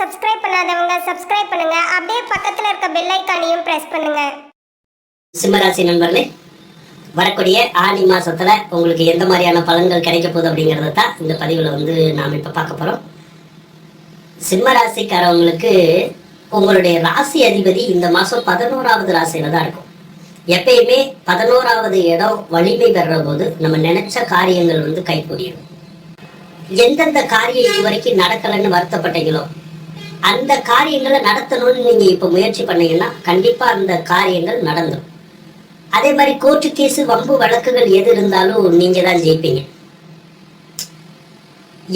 Subscribe பண்ணாதவங்க subscribe பண்ணுங்க. அப்படியே பக்கத்துல இருக்க பெல் ஐகானையும் பிரஸ் பண்ணுங்க. சிம்மராசி நண்பர்களே, வரக்கூடிய ஆனி மாசத்துல உங்களுக்கு எந்த மாதிரியான பலன்கள் கிடைக்க போகுது அப்படிங்கறத தான் இந்த பதிவுல நாம இப்ப பார்க்க போறோம். சிம்மராசிக்காரவங்களுக்கு உங்களுடைய ராசி அதிபதி இந்த மாசம் 11வது ராசியில தான் இருக்கும். எப்பயுமே 11வது இடம் வலிமை பெற போது நம்ம நினைச்ச காரியங்கள் கைகூடியும். எந்தெந்த காரியம் இது வரைக்கும் நடக்கலன்னு வருத்தப்பட்டீங்களோ அந்த காரியங்களை நடத்தணும்னு நீங்க இப்ப முயற்சி பண்ணீங்கன்னா கண்டிப்பா அந்த காரியங்கள் நடந்துடும். அதே மாதிரி கோர்ட்டு கேஸ் வம்பு வழக்குகள் எது இருந்தாலும் நீங்க தான் ஜெயிப்பீங்க.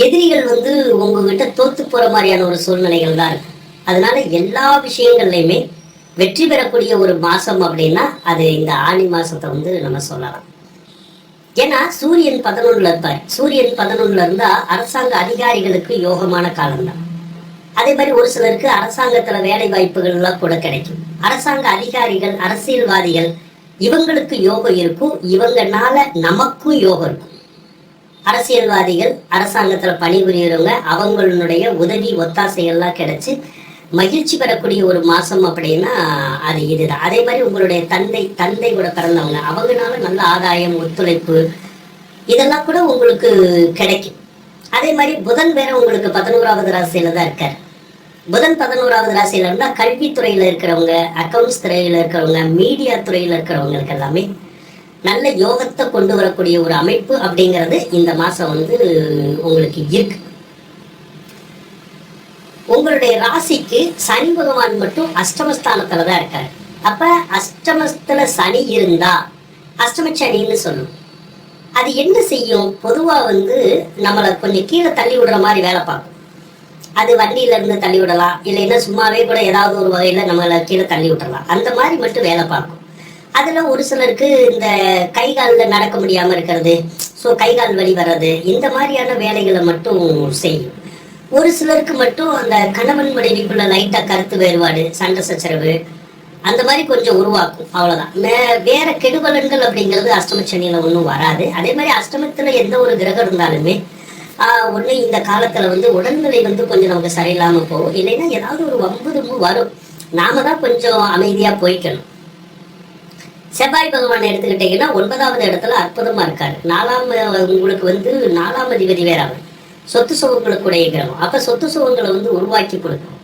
எதிரிகள் உங்ககிட்ட தோத்து போற மாதிரியான ஒரு சூழ்நிலைகள் தான் இருக்கு. அதனால எல்லா விஷயங்கள்லயுமே வெற்றி பெறக்கூடிய ஒரு மாசம் அப்படின்னா அது இந்த ஆனி மாசத்தை நம்ம சொல்லலாம். ஏன்னா சூரியன் 11ல இருப்பார். சூரியன் 11ல இருந்தா அரசாங்க அதிகாரிகளுக்கு யோகமான காலம்தான். அதே மாதிரி ஒரு சிலருக்கு அரசாங்கத்துல வேலை வாய்ப்புகள் எல்லாம் கூட கிடைக்கும். அரசாங்க அதிகாரிகள், அரசியல்வாதிகள் இவங்களுக்கு யோகம் இருக்கும். இவங்கனால நமக்கும் யோகம் இருக்கும். அரசியல்வாதிகள், அரசாங்கத்துல பணிபுரியறவங்க அவங்களுடைய உதவி ஒத்தாசைகள்லாம் கிடைச்சு மகிழ்ச்சி பெறக்கூடிய ஒரு மாசம் அப்படின்னா அது இதுதான். அதே மாதிரி உங்களுடைய தந்தை கூட பிறந்தவங்க அவங்கனால நல்ல ஆதாயம், ஒத்துழைப்பு இதெல்லாம் கூட உங்களுக்கு கிடைக்கும். அதே மாதிரி புதன் வேற உங்களுக்கு 11வது ராசியில தான் இருக்காரு. புதன் 11வது ராசியில இருந்தா கல்வித்துறையில இருக்கிறவங்க, அக்கௌண்ட்ஸ் துறையில இருக்கிறவங்க, மீடியா துறையில இருக்கிறவங்களுக்கு எல்லாமே நல்ல யோகத்தை கொண்டு வரக்கூடிய ஒரு அமைப்பு அப்படிங்கிறது இந்த மாசம் உங்களுக்கு இருக்கு. உங்களுடைய ராசிக்கு சனி பகவான் மட்டும் அஷ்டமஸ்தானத்துலதான் இருக்காரு. அப்ப அஷ்டமஸ்தல சனி இருந்தா அஷ்டம சனின்னு சொல்லும். அது என்ன செய்யும்? பொதுவா நம்மளை கொஞ்சம் கீழே தள்ளி விடுற மாதிரி வேலை பார்க்கும். அது வண்டியில இருந்து தள்ளி விடலாம், இல்லைன்னா சும்மாவே கூட ஏதாவது ஒரு வகையில நம்மளை கீழே தள்ளி விட்டுறலாம். அந்த மாதிரி மட்டும் வேலை பார்க்கும். அதுல ஒரு சிலருக்கு இந்த கை காலில் நடக்க முடியாம இருக்கிறது, ஸோ கை கால் வலி வர்றது, இந்த மாதிரியான வேலைகளை மட்டும் செய்யும். ஒரு சிலருக்கு மட்டும் அந்த கணவன் மனைவிக்குள்ள லைட்டா கருத்து வேறுபாடு, சண்டை சச்சரவு அந்த மாதிரி கொஞ்சம் உருவாக்கும். அவ்வளவுதான். வேற கெடுபலன்கள் அப்படிங்கிறது அஷ்டம சனியில ஒன்றும் வராது. அதே மாதிரி அஷ்டமத்துல எந்த ஒரு கிரகம் இருந்தாலுமே ஒண்ணு இந்த காலத்துல உடல்நிலை கொஞ்சம் நமக்கு சரியில்லாம போகும், இல்லைன்னா ஏதாவது ஒரு வம்பு வரும். நாம தான் கொஞ்சம் அமைதியா போய்க்கணும். செவ்வாய் பகவான் எடுத்துக்கிட்டீங்கன்னா 9வது இடத்துல அற்புதமா இருக்காரு. உங்களுக்கு 4ஆம் அதிபதி வேற அவர். சொத்து சுகங்களுக்குடைய கிரகம். அப்ப சொத்து சுகங்களை உருவாக்கி கொடுக்கும்.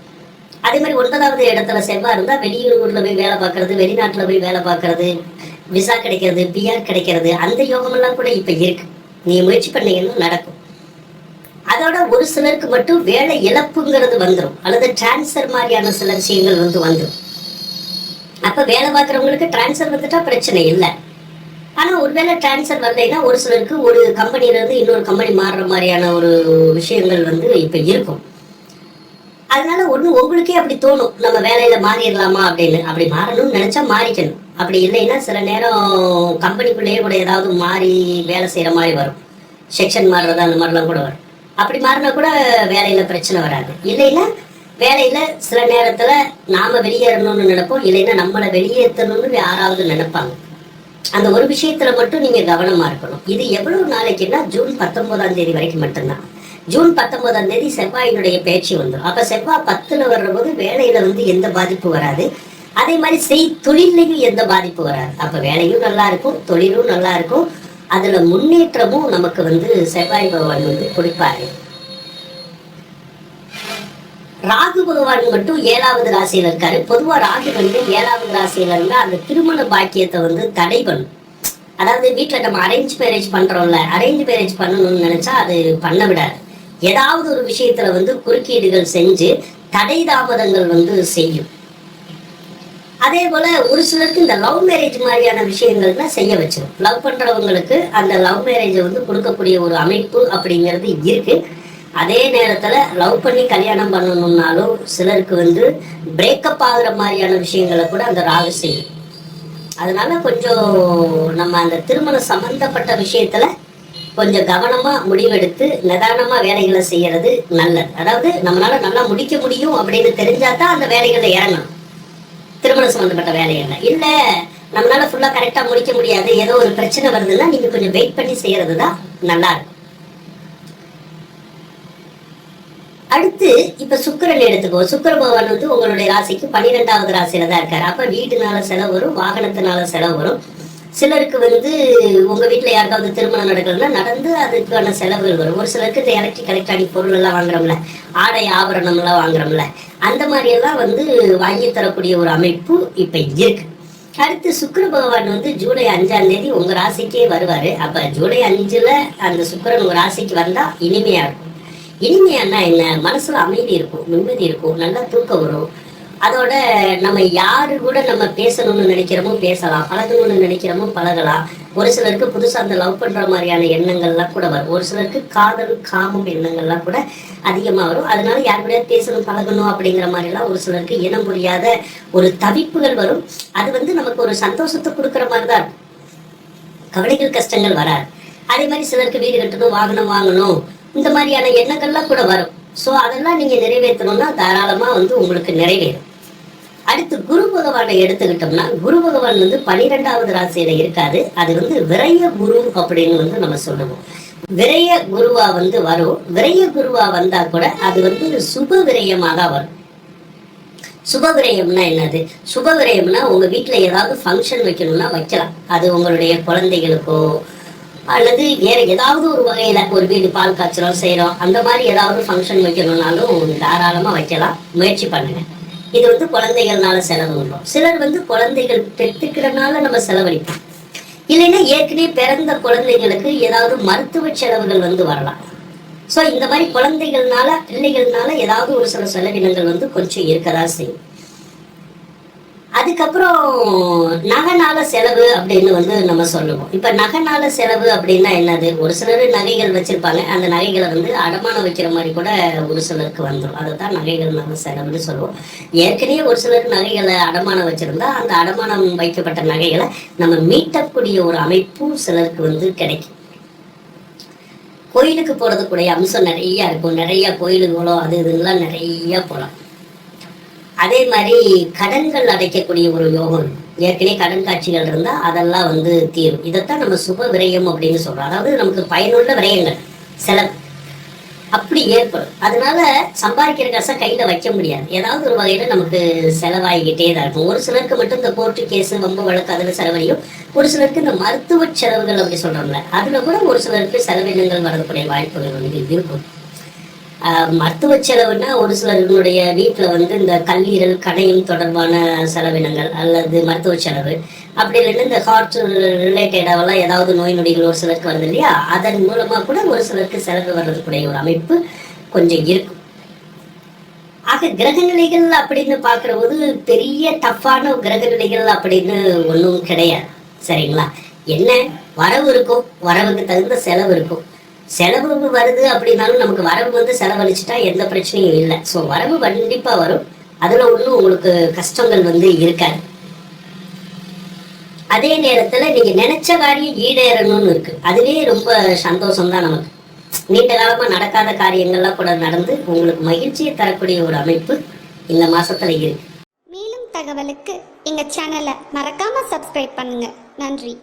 அதே மாதிரி 9வது இடத்துல செவ்வாய் இருந்தா வெளியூர்ல போய் வேலை பார்க்கறது, வெளிநாட்டுல போய் வேலை பார்க்கறது, விசா கிடைக்கிறது, பிஆர் கிடைக்கிறது, அந்த யோகம் எல்லாம் கூட இப்ப இருக்கு. நீங்க முயற்சி பண்ணீங்கன்னா நடக்கும். அதோட ஒரு சிலருக்கு மட்டும் வேலை இழப்புங்கிறது வந்துடும், அல்லது டிரான்ஸ்பர் மாதிரியான சில விஷயங்கள் வந்துடும். அப்ப வேலை பார்க்கறவங்களுக்கு டிரான்ஸ்பர் வந்துட்டா பிரச்சனை இல்லை. ஆனா ஒருவேளை டிரான்ஸ்பர் வரலைன்னா ஒரு சிலருக்கு ஒரு கம்பெனில இருந்து இன்னொரு கம்பெனி மாறுற மாதிரியான ஒரு விஷயங்கள் இப்ப இருக்கும். அதனால உங்களுக்கே அப்படி தோணும், நம்ம வேலையில மாறிடலாமா அப்படின்னு. அப்படி மாறணும்னு நினைச்சா மாறிக்கணும். அப்படி இல்லைன்னா சில நேரம் கம்பெனிக்குள்ளேயே கூட ஏதாவது மாறி வேலை செய்யற மாதிரி வரும். செக்ஷன் மாறுறது அந்த மாதிரிலாம் கூட வரும். அப்படி மாறினா கூட வேலையில பிரச்சனை வராது. இல்லைன்னா வேலையில சில நேரத்துல நாம வெளியேறணும்னு நினைப்போம், இல்லைன்னா நம்மளை வெளியேற்றணும்னு யாராவது நினைப்பாங்க. அந்த ஒரு விஷயத்துல மட்டும் நீங்க கவனமா இருக்கணும். இது எவ்வளவு நாளைக்குன்னா ஜூன் 19ஆம் தேதி வரைக்கும் மட்டும்தான். ஜூன் 19ஆம் தேதி செவ்வாயினுடைய பேச்சு வந்துடும். அப்ப செவ்வாய் 10ல வர்ற போது வேலையில எந்த பாதிப்பு வராது. அதே மாதிரி தொழிலையும் எந்த பாதிப்பு வராது. அப்ப வேலையும் நல்லா இருக்கும், தொழிலும் நல்லா இருக்கும். அதுல முன்னேற்றமும் நமக்கு செவ்வாய் பகவான் கொடுப்பாரு. ராகு பகவான் மட்டும் 7வது ராசியில இருக்காரு. பொதுவா ராகு 7வது ராசியில இருந்தா அந்த திருமண பாக்கியத்தை தடை பண்ணும். அதாவது வீட்டுல நம்ம அரேஞ்ச் மேரேஜ் பண்றோம்ல, அரேஞ்ச் மேரேஜ் பண்ணணும்னு நினைச்சா அது பண்ண விடாது. ஏதாவது ஒரு விஷயத்துல குறுக்கீடுகள் செஞ்சு தடை தாமதங்கள் செய்யும். அதே போல ஒரு சிலருக்கு இந்த லவ் மேரேஜ் மாதிரியான விஷயங்கள்லாம் செய்ய வச்சிடும். லவ் பண்றவங்களுக்கு அந்த லவ் மேரேஜ் கொடுக்கக்கூடிய ஒரு அமைப்பு அப்படிங்கிறது இருக்கு. அதே நேரத்துல லவ் பண்ணி கல்யாணம் பண்ணணும்னாலும் சிலருக்கு பிரேக்கப் ஆகுற மாதிரியான விஷயங்களை கூட அந்த ராகு செய்யும். அதனால கொஞ்சம் நம்ம அந்த திருமணம் சம்பந்தப்பட்ட விஷயத்துல கொஞ்சம் கவனமா முடிவெடுத்து நிதானமா வேலைகளை செய்யறது நல்லது. அதாவது நம்மளால நல்லா முடிக்க முடியும் அப்படின்னு தெரிஞ்சாதான் அந்த வேலைகளை இறங்கணும். திருமணம் சம்பந்தப்பட்ட வேலைகள்ல இல்ல நம்மளால ஃபுல்லா கரெக்டா முடிக்க முடியாது, ஏதோ ஒரு பிரச்சனை வருதுன்னா நீங்க கொஞ்சம் வெயிட் பண்ணி செய்யறதுதான் நல்லா இருக்கும். அடுத்து இப்ப சுக்கிரன் எடுத்துக்கோ. சுக்கிர பகவான் வந்து உங்களுடைய ராசிக்கு 12வது ராசியில தான் இருக்காரு. அப்ப வீட்டுனால செலவு வரும், வாகனத்தினால செலவு வரும். சிலருக்கு வந்து உங்க வீட்டுல யாருக்காவது திருமணம் நடக்கிறதுனா நடந்து அதுக்கான செலவுகள் வரும். ஒரு சிலருக்கு இந்த எலக்ட்ரானிக் பொருள் எல்லாம் வாங்குறோம்ல, ஆடை ஆபரணம் எல்லாம் வாங்குறோம்ல, அந்த மாதிரி எல்லாம் வந்து வாங்கி தரக்கூடிய ஒரு அமைப்பு இப்ப இருக்கு. அடுத்து சுக்கிர பகவான் வந்து ஜூலை 5ஆம் தேதி உங்க ராசிக்கே வருவாரு. அப்ப ஜூலை 5ல அந்த சுக்கிரன் உங்க ராசிக்கு வந்தா இனிமையா இருக்கும். இனிமையானா என்ன? மனசுல அமைதி இருக்கும், நிம்மதி இருக்கும், நல்லா தூக்கம் வரும். அதோட நம்ம யாரு கூட நம்ம பேசணும்னு நினைக்கிறோமோ பேசலாம், பழகணும்னு நினைக்கிறோமோ பழகலாம். ஒரு சிலருக்கு புதுசா அந்த லவ் பண்ற மாதிரியான எண்ணங்கள்லாம் கூட வரும். ஒரு சிலருக்கு காதல் காமம் எண்ணங்கள்லாம் கூட அதிகமா வரும். அதனால யார் கூட பேசணும் பழகணும் அப்படிங்கிற மாதிரி எல்லாம் ஒரு சிலருக்கு இனம் புரியாத ஒரு தவிப்புகள் வரும். அது வந்து நமக்கு ஒரு சந்தோஷத்தை கொடுக்குற மாதிரி தான் இருக்கும். கவலைகள் கஷ்டங்கள் வராது. அதே மாதிரி சிலருக்கு வீடு கட்டணும், வாகனம் வாங்கணும், இந்த மாதிரியான எண்ணங்கள்லாம் கூட வரும். ஸோ அதெல்லாம் நீங்க நிறைவேற்றணும்னா தாராளமா வந்து உங்களுக்கு நிறைவேறும். அடுத்து குரு பகவானை எடுத்துக்கிட்டோம்னா, குரு பகவான் வந்து 12வது ராசியில இருக்காது. அது வந்து விரய குரு அப்படின்னு வந்து நம்ம சொல்லுவோம். விரய குருவா வந்து வரும். விரய குருவா வந்தா கூட அது வந்து சுப விரயமா தான் வரும். சுப விரயம்னா என்னது? சுப விரயம்னா உங்க வீட்டுல ஏதாவது ஃபங்க்ஷன் வைக்கணும்னா வைக்கலாம். அது உங்களுடைய குழந்தைகளுக்கோ அல்லது வேற ஏதாவது ஒரு வகையில ஒரு வீடு பால் காய்ச்சலும் செய்யறோம், அந்த மாதிரி ஏதாவது ஃபங்க்ஷன் வைக்கணும்னாலும் தாராளமா வைக்கலாம். முயற்சி பண்ணுங்க. இது வந்து குழந்தைகள்னால செலவு வரும். சிலர் வந்து குழந்தைகள் பெற்றுக்கிறனால நம்ம செலவழிப்போம். இல்லைன்னா ஏற்கனவே பிறந்த குழந்தைகளுக்கு ஏதாவது மருத்துவ செலவுகள் வந்து வரலாம். ஸோ இந்த மாதிரி குழந்தைகள்னால பிள்ளைகள்னால ஏதாவது ஒரு சில செலவினங்கள் வந்து கொஞ்சம் இருக்கதான் செய்யும். அதுக்கப்புறம் நகைனால செலவு அப்படின்னு வந்து நம்ம சொல்லுவோம். இப்ப நகைனால செலவு அப்படின்னா என்னது? ஒரு சிலர் நகைகள் வச்சிருப்பாங்க, அந்த நகைகளை வந்து அடமானம் வைக்கிற மாதிரி கூட ஒரு சிலருக்கு வந்துடும். அதுதான் நகைகள்னால செலவுன்னு சொல்லுவோம். ஏற்கனவே ஒரு சிலர் நகைகளை அடமானம் வச்சிருந்தா அந்த அடமானம் வைக்கப்பட்ட நகைகளை நம்ம மீட்டக்கூடிய ஒரு அமைப்பும் சிலருக்கு வந்து கிடைக்கும். கோயிலுக்கு போறதுக்குடைய அம்சம் நிறைய இருக்கும். நிறைய கோயிலுகளோ அது இதெல்லாம் நிறைய போகலாம். அதே மாதிரி கடன்கள் அடைக்கக்கூடிய ஒரு யோகம், ஏற்கனவே கடன் காட்சிகள் இருந்தா அதெல்லாம் வந்து தீரும். இதைத்தான் நம்ம சுப விரயம் அப்படின்னு சொல்றோம். அதாவது நமக்கு பயனுள்ள விரயங்கள் செலவு அப்படி ஏற்படும். அதனால சம்பாதிக்கிற காசை கையில வைக்க முடியாது. ஏதாவது ஒரு வகையில நமக்கு செலவாகிக்கிட்டே தான் இருக்கும். ஒரு சிலருக்கு மட்டும் இந்த கோர்ட்டு கேஸ் வம்பு வழக்கு அதுல செலவழியும். ஒரு சிலருக்கு இந்த மருத்துவ செலவுகள் அப்படி சொல்றோம்ல, அதுல கூட ஒரு சிலருக்கு செலவினங்கள் வரக்கூடிய வாய்ப்புகள் வந்து இருக்கும். மருத்துவ செலவுன்னா ஒரு சிலருடைய வீட்டுல வந்து இந்த கல்லீரல் கணையம் தொடர்பான செலவினங்கள் அல்லது மருத்துவ செலவு, அப்படி இல்லைன்னா இந்த ஹார்ட் ரிலேட்டடாவெல்லாம் ஏதாவது நோய் நொடிகள் ஒரு சிலருக்கு வருது இல்லையா, அதன் மூலமா கூட ஒரு சிலருக்கு செலவு வர்றதுக்குடைய ஒரு அமைப்பு கொஞ்சம் இருக்கும். ஆக கிரகநிலைகள் அப்படின்னு பார்க்குற போது பெரிய டஃப்பான கிரகநிலைகள் அப்படின்னு ஒன்றும் கிடையாது. சரிங்களா? என்ன வரவு இருக்கும், வரவுக்கு தகுந்த செலவு இருக்கும். செலவு வருது அப்படின்னாலும் நமக்கு வரவு வந்து செலவழிச்சுட்டா எந்த பிரச்சனையும் இல்லை. ஸோ வரவு கண்டிப்பா வரும். அதுல ஒன்றும் உங்களுக்கு கஷ்டங்கள் வந்து இருக்காது. அதே நேரத்துல நீங்க நினைச்ச காரியம் ஈடேறணும்னு இருக்கு, அதுவே ரொம்ப சந்தோஷம் தான் நமக்கு. நீண்ட காலமா நடக்காத காரியங்கள்லாம் கூட நடந்து உங்களுக்கு மகிழ்ச்சியை தரக்கூடிய ஒரு அமைப்பு இந்த மாசத்துல இருக்கு. மேலும் தகவலுக்கு எங்க சேனலை மறக்காம சப்ஸ்கிரைப் பண்ணுங்க. நன்றி.